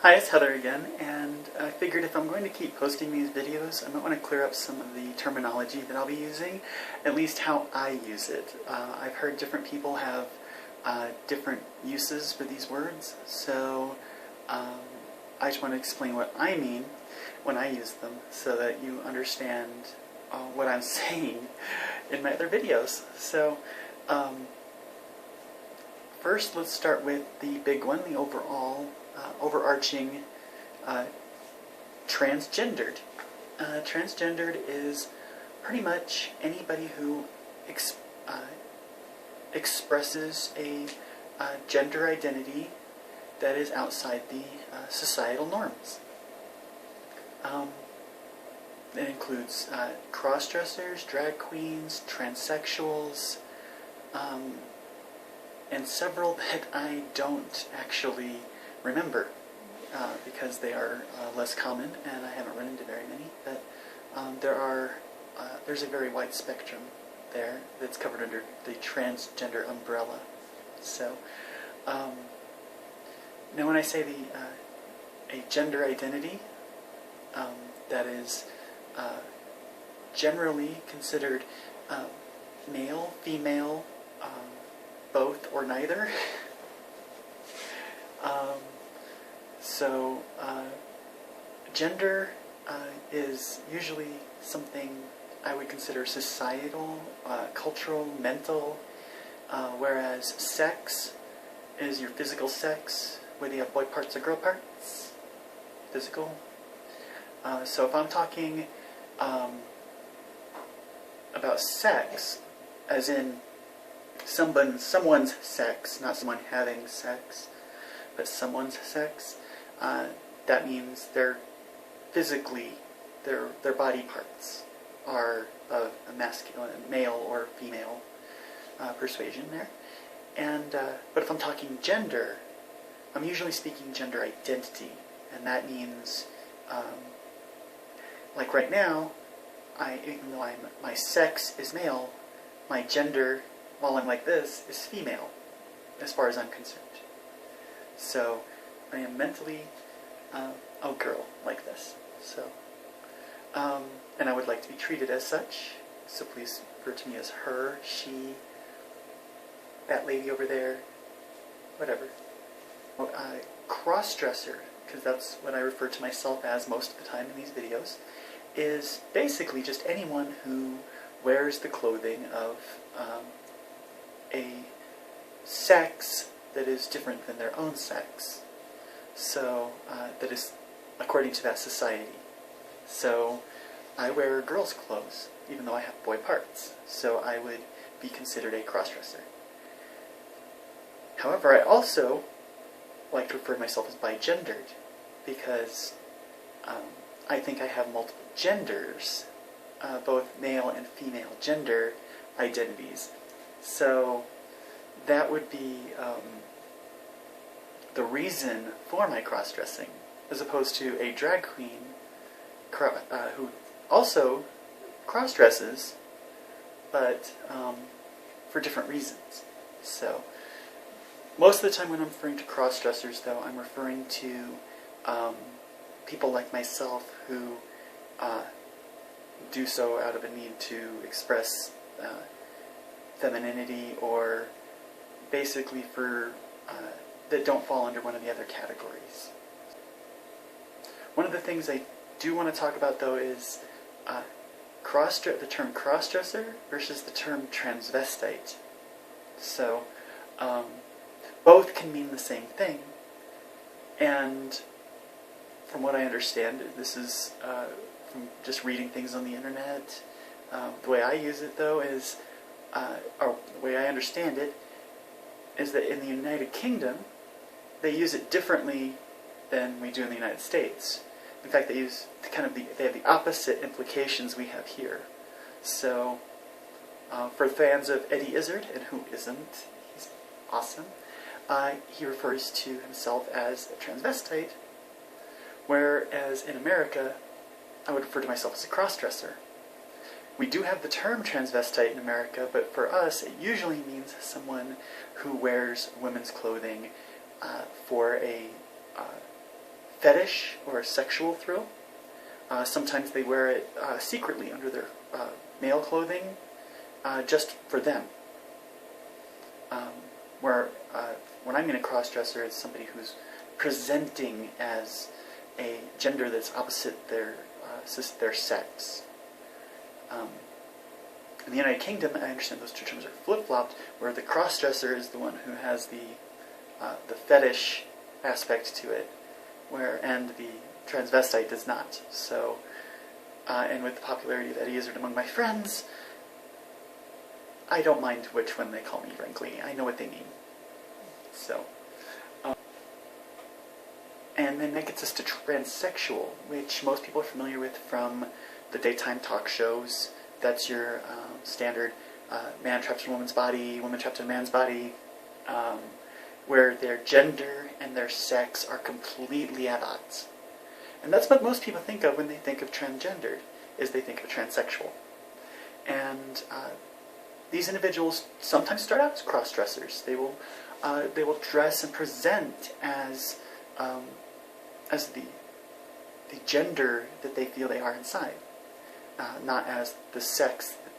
Hi, it's Heather again, and I figured if I'm going to keep posting these videos, I might want to clear up some of the terminology that I'll be using, at least how I use it. I've heard different people have different uses for these words, so I just want to explain what I mean when I use them so that you understand what I'm saying in my other videos. So, first let's start with the big one, the overarching transgendered. Transgendered is pretty much anybody who expresses a gender identity that is outside the societal norms. It includes cross-dressers, drag queens, transsexuals, and several that I don't actually remember because they are less common, and I haven't run into very many. But there's a very wide spectrum there that's covered under the transgender umbrella. So now, when I say a gender identity that is generally considered male, female, both or neither. Gender is usually something I would consider societal, cultural, mental, whereas sex is your physical sex, whether you have boy parts or girl parts, physical. So if I'm talking about sex, as in someone's sex, not someone having sex, but someone's sex, that means they're physically, their body parts are of a masculine, male or female persuasion there. And but if I'm talking gender, I'm usually speaking gender identity, and that means, like right now, even though my sex is male, my gender, while I'm like this, is female, as far as I'm concerned. So I am mentally a girl like this. So, and I would like to be treated as such. So please refer to me as her, she, that lady over there, whatever. Crossdresser, because that's what I refer to myself as most of the time in these videos, is basically just anyone who wears the clothing of a sex that is different than their own sex. So, that is according to that society. So, I wear girls' clothes, even though I have boy parts. So I would be considered a crossdresser. However, I also like to refer to myself as bigendered, because I think I have multiple genders, both male and female gender identities. So that would be the reason for my cross-dressing, as opposed to a drag queen who also cross-dresses, but for different reasons. So most of the time when I'm referring to cross-dressers, though, I'm referring to people like myself who do so out of a need to express femininity, or basically for that don't fall under one of the other categories. One of the things I do want to talk about, though, is the term cross-dresser versus the term transvestite. So both can mean the same thing, and from what I understand, this is from just reading things on the internet, the way I use it, though, is, or the way I understand it, is that in the United Kingdom, they use it differently than we do in the United States. In fact, they use they have the opposite implications we have here. So, for fans of Eddie Izzard, and who isn't, he's awesome, he refers to himself as a transvestite, whereas in America, I would refer to myself as a crossdresser. We do have the term transvestite in America, but for us, it usually means someone who wears women's clothing for a fetish or a sexual thrill. Sometimes they wear it secretly under their male clothing, just for them. When I mean a crossdresser, it's somebody who's presenting as a gender that's opposite their sex. In the United Kingdom, I understand those two terms are flip-flopped, where the crossdresser is the one who has the fetish aspect to it, and the transvestite does not. So, and with the popularity that he is among my friends, I don't mind which one they call me, frankly. I know what they mean. So, and then that gets us to transsexual, which most people are familiar with from the daytime talk shows. That's your standard man trapped in a woman's body, woman trapped in a man's body, where their gender and their sex are completely at odds. And that's what most people think of when they think of transgendered, is they think of transsexual. And these individuals sometimes start out as cross-dressers. They will dress and present as the gender that they feel they are inside, not as the sex that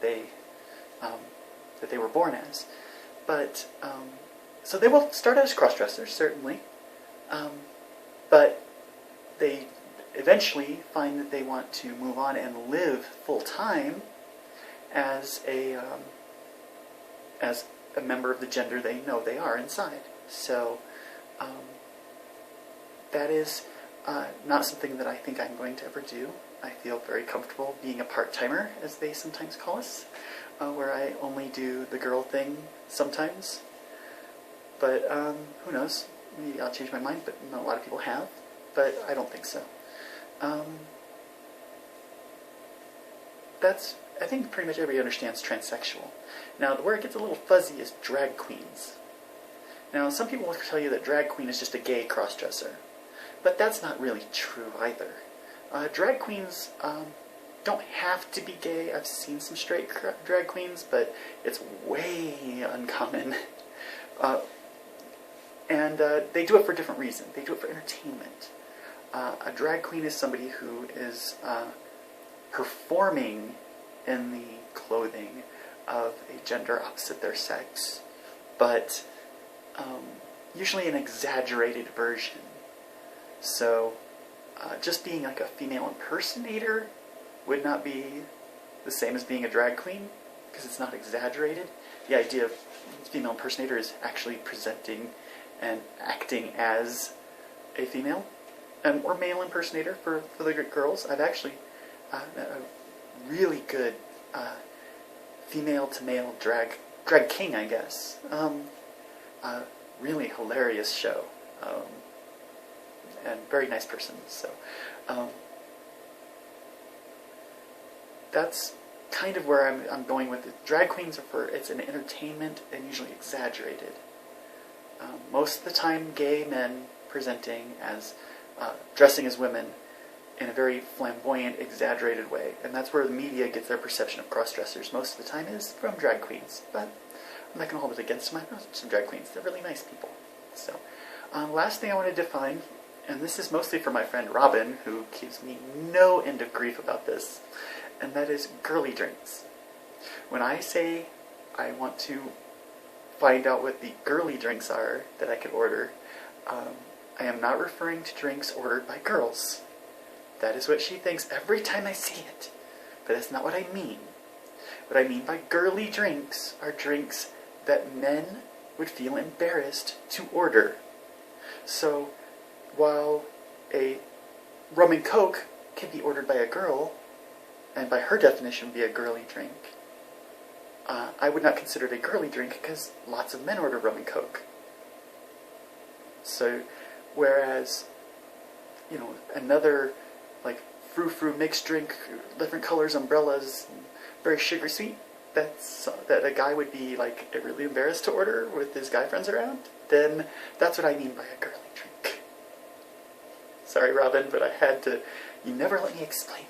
they were born as. But so they will start out as cross-dressers, certainly, but they eventually find that they want to move on and live full-time as a member of the gender they know they are inside. So that is not something that I think I'm going to ever do. I feel very comfortable being a part-timer, as they sometimes call us, where I only do the girl thing sometimes. But who knows? Maybe I'll change my mind, but not a lot of people have. But I don't think so. I think pretty much everybody understands transsexual. Now, where it gets a little fuzzy is drag queens. Now, some people will tell you that drag queen is just a gay crossdresser, but that's not really true either. Drag queens don't have to be gay. I've seen some straight drag queens, but it's way uncommon. And they do it for a different reason. They do it for entertainment. A drag queen is somebody who is performing in the clothing of a gender opposite their sex, but usually an exaggerated version. So just being like a female impersonator would not be the same as being a drag queen, because it's not exaggerated. The idea of female impersonator is actually presenting and acting as a female, or male impersonator for the girls. I've actually met a really good female-to-male drag king, I guess. Really hilarious show, and very nice person. So that's kind of where I'm going with it. Drag queens it's an entertainment and usually exaggerated. Most of the time, gay men presenting as dressing as women in a very flamboyant, exaggerated way. And that's where the media gets their perception of cross-dressers most of the time, is from drag queens. But I'm not going to hold it against them. I know some drag queens. They're really nice people. So, last thing I want to define, and this is mostly for my friend Robin, who gives me no end of grief about this, and that is girly drinks. When I say I want to find out what the girly drinks are that I could order, I am not referring to drinks ordered by girls. That is what she thinks every time I see it. But that's not what I mean. What I mean by girly drinks are drinks that men would feel embarrassed to order. So, while a rum and coke can be ordered by a girl, and by her definition be a girly drink, I would not consider it a girly drink because lots of men order rum and coke. So, whereas, another, like, frou-frou mixed drink, different colors, umbrellas, very sugary sweet, that a guy would be, like, really embarrassed to order with his guy friends around, then that's what I mean by a girly drink. Sorry, Robin, but I had to. You never let me explain